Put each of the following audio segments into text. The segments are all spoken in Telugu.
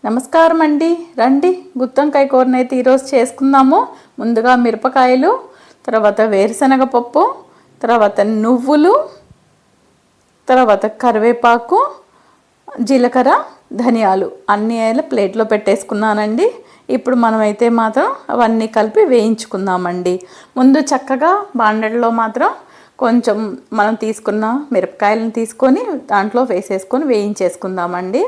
నమస్కారం అండి. రండి, గుత్తొంకాయ కూరనైతే ఈరోజు చేసుకుందాము. ముందుగా మిరపకాయలు, తర్వాత వేరుశనగ పప్పు, తర్వాత నువ్వులు, తర్వాత కరివేపాకు, జీలకర్ర, ధనియాలు అన్నీ ప్లేట్లో పెట్టేసుకున్నానండి. ఇప్పుడు మనమైతే మాత్రం అవన్నీ కలిపి వేయించుకుందామండి. ముందు చక్కగా బాండెల్లో మాత్రం కొంచెం మనం తీసుకున్న మిరపకాయలను తీసుకొని దాంట్లో వేసేసుకొని వేయించేసుకుందామండి.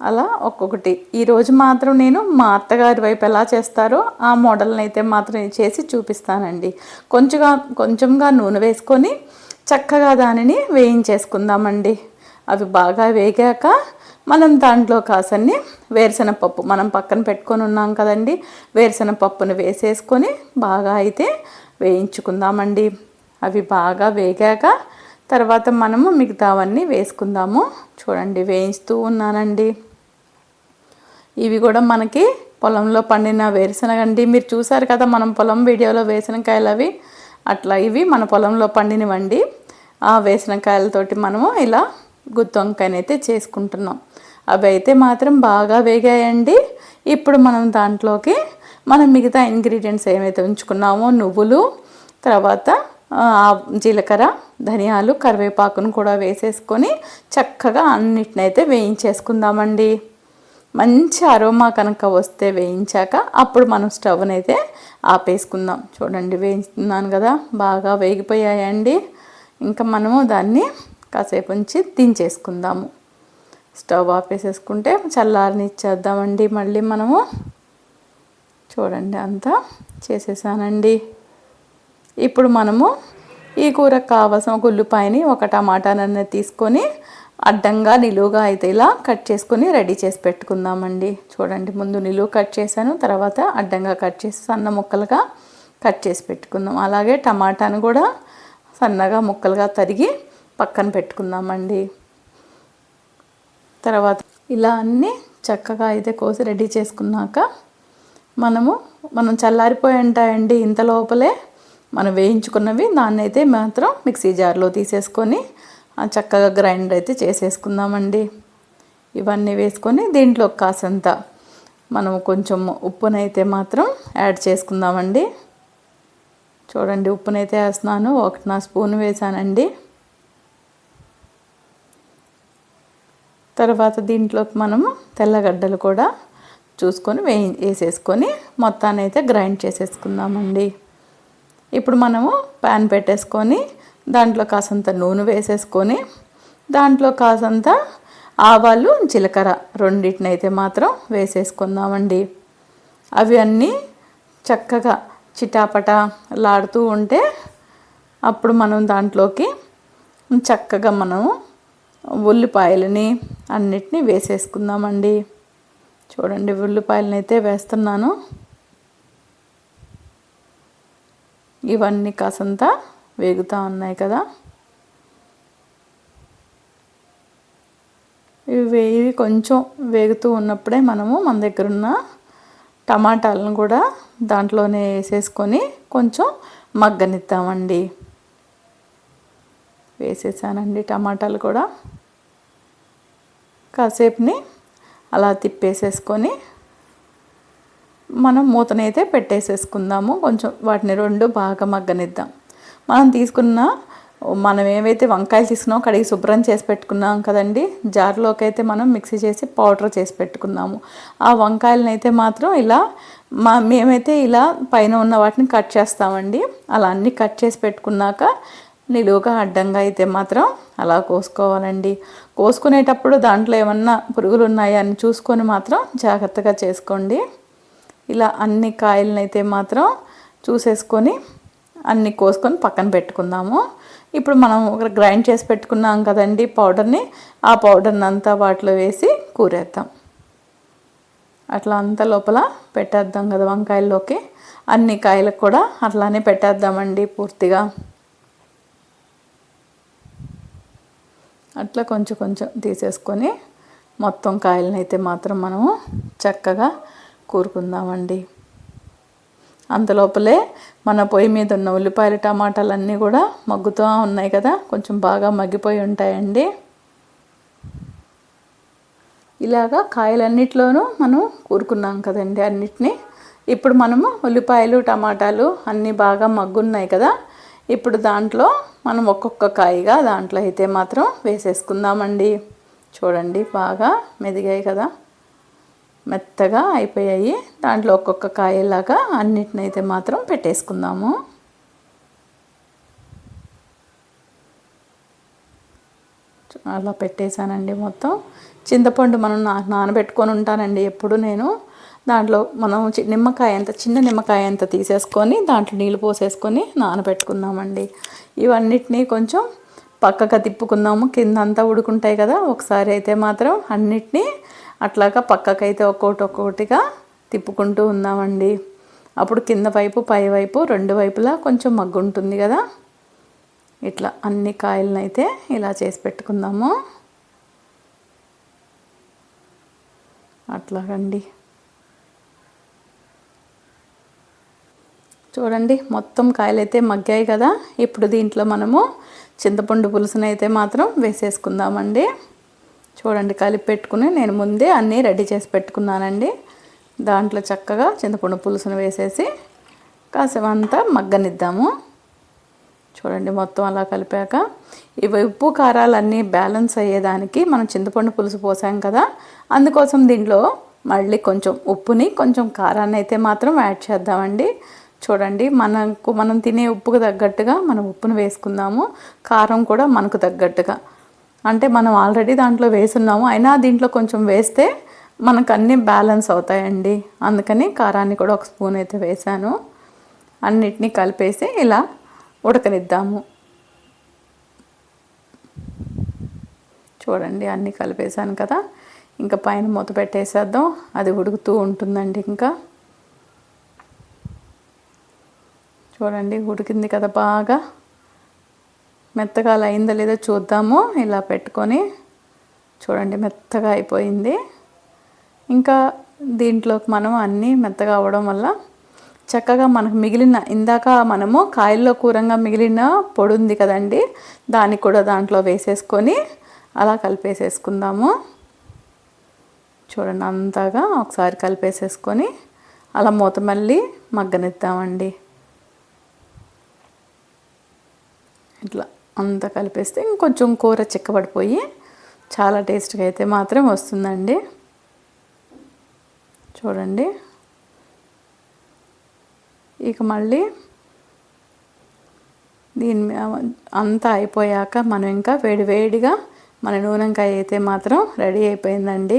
అలా ఒక్కొక్కటి ఈరోజు మాత్రం నేను మా అత్తగారి వైపు ఎలా చేస్తారో ఆ మోడల్ని అయితే మాత్రం చేసి చూపిస్తానండి. కొంచెంగా నూనె వేసుకొని చక్కగా దానిని వేయించేసుకుందామండి. అవి బాగా వేగాక మనం దాంట్లో కాసన్ని వేరుశనగపప్పు మనం పక్కన పెట్టుకొని ఉన్నాం కదండి, వేరుశనగపప్పును వేసేసుకొని బాగా అయితే వేయించుకుందామండి. అవి బాగా వేగాక తర్వాత మనము మిగతావన్నీ వేసుకుందాము. చూడండి, వేయిస్తూ ఉన్నానండి. ఇవి కూడా మనకి పొలంలో పండిన వేరుశనగండి. మీరు చూసారు కదా మనం పొలం వీడియోలో వేరుశనకాయలు అవి, అట్లా ఇవి మన పొలంలో పండినవండి. ఆ వేరుశనకాయలతోటి మనము ఇలా గుత్తొంకాయనైతే చేసుకుంటున్నాం. అవి అయితే మాత్రం బాగా వేగాయండి. ఇప్పుడు మనం దాంట్లోకి మనం మిగతా ఇంగ్రీడియంట్స్ ఏమైతే ఉంచుకున్నామో నువ్వులు, తర్వాత జీలకర్ర, ధనియాలు, కరివేపాకును కూడా వేసేసుకొని చక్కగా అన్నిటినైతే వేయించేసుకుందామండి. మంచి అరోమా కనుక వస్తే వేయించాక అప్పుడు మనం స్టవ్ని అయితే ఆపేసుకుందాం. చూడండి, వేయిస్తున్నాను కదా, బాగా వేగిపోయాయండి. ఇంకా మనము దాన్ని కాసేపు ఉంచి దించేసుకుందాము. స్టవ్ ఆపేసేసుకుంటే చల్లారనిచ్చేద్దామండి. మళ్ళీ మనము చూడండి అంతా చేసేసానండి. ఇప్పుడు మనము ఈ కూరకు కావాల్సిన ఒక ఉల్లిపాయని, ఒక టమాటానన్నీ తీసుకొని అడ్డంగా నిలువుగా అయితే ఇలా కట్ చేసుకొని రెడీ చేసి పెట్టుకుందామండి. చూడండి, ముందు నిలువు కట్ చేశాను, తర్వాత అడ్డంగా కట్ చేసి సన్న ముక్కలుగా కట్ చేసి పెట్టుకుందాం. అలాగే టమాటాను కూడా సన్నగా ముక్కలుగా తరిగి పక్కన పెట్టుకుందామండి. తర్వాత ఇలా అన్నీ చక్కగా అయితే కోసి రెడీ చేసుకున్నాక మనం చల్లారిపోయి ఉంటాయండి. ఇంత లోపలే మనం వేయించుకున్నవి దాన్ని అయితే మాత్రం మిక్సీ జార్లో తీసేసుకొని చక్కగా గ్రైండ్ అయితే చేసేసుకుందామండి. ఇవన్నీ వేసుకొని దీంట్లో కాసంత మనం కొంచెం ఉప్పునైతే మాత్రం యాడ్ చేసుకుందామండి. చూడండి, ఉప్పునైతే వేస్తున్నాను, 1 స్పూన్ వేసానండి. తర్వాత దీంట్లోకి మనము తెల్లగడ్డలు కూడా చూసుకొని వేసేసుకొని మొత్తాన్ని అయితే గ్రైండ్ చేసేసుకుందామండి. ఇప్పుడు మనము ప్యాన్ పెట్టేసుకొని దాంట్లో కాసంత నూనె వేసేసుకొని దాంట్లో కాసంత ఆవాలు, జీలకర్ర రెండింటినైతే మాత్రం వేసేసుకుందామండి. అవి అన్నీ చక్కగా చిటాపటాలాడుతూ ఉంటే అప్పుడు మనం దాంట్లోకి చక్కగా మనము ఉల్లిపాయలని అన్నిటినీ వేసేసుకుందామండి. చూడండి, ఉల్లిపాయలని అయితే వేస్తున్నాను. ఇవన్నీ కాసంత వేగుతూ ఉన్నాయి కదా, ఇవి కొంచెం వేగుతూ ఉన్నప్పుడే మన దగ్గర ఉన్న టమాటాలను కూడా దాంట్లోనే వేసేసుకొని కొంచెం మగ్గనిద్దామండి. వేసేసానండి టమాటాలు కూడా. కాసేపుని అలా తిప్పేసేసుకొని మనం మూతనైతే పెట్టేసేసుకుందాము. కొంచెం వాటిని రెండు బాగా మగ్గనిద్దాం. మనం ఏవైతే వంకాయలు తీసుకున్నామో కడిగి శుభ్రం చేసి పెట్టుకున్నాం కదండి, జార్లోకి అయితే మనం మిక్సీ చేసి పౌడర్ చేసి పెట్టుకున్నాము. ఆ వంకాయలను అయితే మాత్రం ఇలా మేమైతే ఇలా పైన ఉన్న వాటిని కట్ చేస్తామండి. అలా అన్నీ కట్ చేసి పెట్టుకున్నాక నిలువుగా అడ్డంగా అయితే మాత్రం అలా కోసుకోవాలండి. కోసుకునేటప్పుడు దాంట్లో ఏమన్నా పురుగులు ఉన్నాయా అని చూసుకొని మాత్రం జాగ్రత్తగా చేసుకోండి. ఇలా అన్ని కాయలను అయితే మాత్రం చూసేసుకొని అన్నీ కోసుకొని పక్కన పెట్టుకుందాము. ఇప్పుడు మనం ఒక గ్రైండ్ చేసి పెట్టుకున్నాం కదండి పౌడర్ని, ఆ పౌడర్ని అంతా వాటిలో వేసి కూరేద్దాం. అట్లా అంతా లోపల పెట్టేద్దాం కదా వంకాయల్లోకి. అన్ని కాయలకు కూడా అట్లానే పెట్టేద్దామండి పూర్తిగా. అట్లా కొంచెం తీసేసుకొని మొత్తం కాయలను అయితే మాత్రం మనము చక్కగా కూరుకుందామండి. అంతలోపలే మన పొయ్యి మీద ఉన్న ఉల్లిపాయలు, టమాటాలు అన్నీ కూడా మగ్గుతూ ఉన్నాయి కదా, కొంచెం బాగా మగ్గిపోయి ఉంటాయండి. ఇలాగా కాయలన్నిట్లోనూ మనం కూరుకున్నాం కదండి అన్నిటినీ. ఇప్పుడు మనము ఉల్లిపాయలు టమాటాలు అన్నీ బాగా మగ్గున్నాయి కదా. ఇప్పుడు దాంట్లో మనం ఒక్కొక్క కాయగా దాంట్లో అయితే మాత్రం వేసేసుకుందామండి. చూడండి బాగా మెదిగాయి కదా, మెత్తగా అయిపోయాయి. దాంట్లో ఒక్కొక్క కాయలాగా అన్నిటినైతే మాత్రం పెట్టేసుకుందాము. అలా పెట్టేశానండి మొత్తం. చింతపండు మనం నానబెట్టుకొని ఉంటానండి ఎప్పుడు నేను. దాంట్లో మనం నిమ్మకాయ అంత, చిన్న నిమ్మకాయ అంత తీసేసుకొని దాంట్లో నీళ్ళు పోసేసుకొని నానబెట్టుకుందామండి. ఇవన్నిటినీ కొంచెం పక్కగా తిప్పుకుందాము. కింద అంతా ఉడుకుంటాయి కదా. ఒకసారి అయితే మాత్రం అన్నిటినీ అట్లాగా పక్కకైతే ఒక్కొక్కటిగా తిప్పుకుంటూ ఉందామండి. అప్పుడు కింద వైపు పై వైపు రెండు వైపులా కొంచెం మగ్గు ఉంటుంది కదా. ఇట్లా అన్ని కాయలను అయితే ఇలా చేసి పెట్టుకుందాము. అట్లాగండి. చూడండి మొత్తం కాయలు అయితే మగ్గాయి కదా. ఇప్పుడు దీంట్లో మనము చింతపండు పులుసుని అయితే మాత్రం వేసేసుకుందామండి. చూడండి కలిపి పెట్టుకుని నేను ముందే అన్నీ రెడీ చేసి పెట్టుకున్నానండి. దాంట్లో చక్కగా చింతపండు పులుసును వేసేసి కాసేపు అంతా మగ్గనిద్దాము. చూడండి మొత్తం అలా కలిపాక ఇవి ఉప్పు కారాలన్నీ బ్యాలెన్స్ అయ్యేదానికి మనం చింతపండు పులుసు పోసాం కదా. అందుకోసం దీంట్లో మళ్ళీ కొంచెం ఉప్పుని కొంచెం కారాన్ని అయితే మాత్రం యాడ్ చేద్దామండి. చూడండి మనం తినే ఉప్పుకు తగ్గట్టుగా మనం ఉప్పును వేసుకుందాము. కారం కూడా మనకు తగ్గట్టుగా, అంటే మనం ఆల్రెడీ దాంట్లో వేసున్నాము, అయినా దీంట్లో కొంచెం వేస్తే మనకు అన్నీ బ్యాలెన్స్ అవుతాయండి. అందుకని కారాన్ని కూడా ఒక స్పూన్ అయితే వేసాను. అన్నిటినీ కలిపేసి ఇలా ఉడకనిద్దాము. చూడండి అన్నీ కలిపేసాను కదా. ఇంకా పైన మూత పెట్టేసేద్దాం. అది ఉడుకుతూ ఉంటుందండి. ఇంకా చూడండి ఉడికింది కదా బాగా. మెత్తగా అయిందో లేదో చూద్దాము. ఇలా పెట్టుకొని చూడండి మెత్తగా అయిపోయింది. ఇంకా దీంట్లోకి మనం అన్నీ మెత్తగా అవ్వడం వల్ల చక్కగా మనకు మిగిలిన ఇందాక మనము కాయల్లో కూరంగా మిగిలిన పొడి ఉంది కదండి, దాన్ని కూడా దాంట్లో వేసేసుకొని అలా కలిపేసేసుకుందాము. చూడండి అంతగా ఒకసారి కలిపేసేసుకొని అలా మూత మళ్ళీ మగ్గనిద్దామండి. ఇట్లా అంతా కలిపేస్తే ఇంకొంచెం కూర చిక్కబడిపోయి చాలా టేస్ట్గా అయితే మాత్రం వస్తుందండి. చూడండి ఇక మళ్ళీ దీన్ని అంతా అయిపోయాక మనం ఇంకా వేడివేడిగా మన నూనెంకాయ అయితే మాత్రం రెడీ అయిపోయిందండి.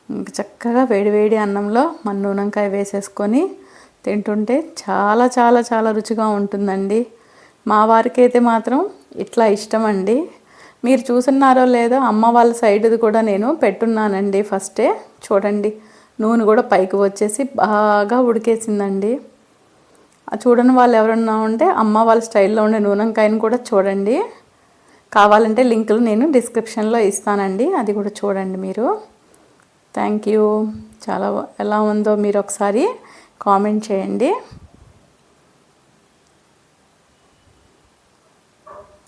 ఇంక చక్కగా వేడివేడి అన్నంలో మన నూనెంకాయ వేసేసుకొని తింటుంటే చాలా చాలా చాలా రుచిగా ఉంటుందండి. మా వారికి అయితే మాత్రం ఇట్లా ఇష్టం అండి. మీరు చూస్తున్నారో లేదో అమ్మ వాళ్ళ సైడ్ది కూడా నేను పెట్టున్నానండి ఫస్టే. చూడండి నూనె కూడా పైకి వచ్చేసి బాగా ఉడికేసిందండి. చూడని వాళ్ళు ఎవరన్నా ఉంటే అమ్మ వాళ్ళ స్టైల్లో ఉండే నూనెంకాయని కూడా చూడండి. కావాలంటే లింకులు నేను డిస్క్రిప్షన్లో ఇస్తానండి, అది కూడా చూడండి మీరు. Thank you. చాలా ఎలా ఉందో మీరు ఒకసారి కామెంట్ చేయండి.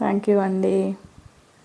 థ్యాంక్ యూ అండి.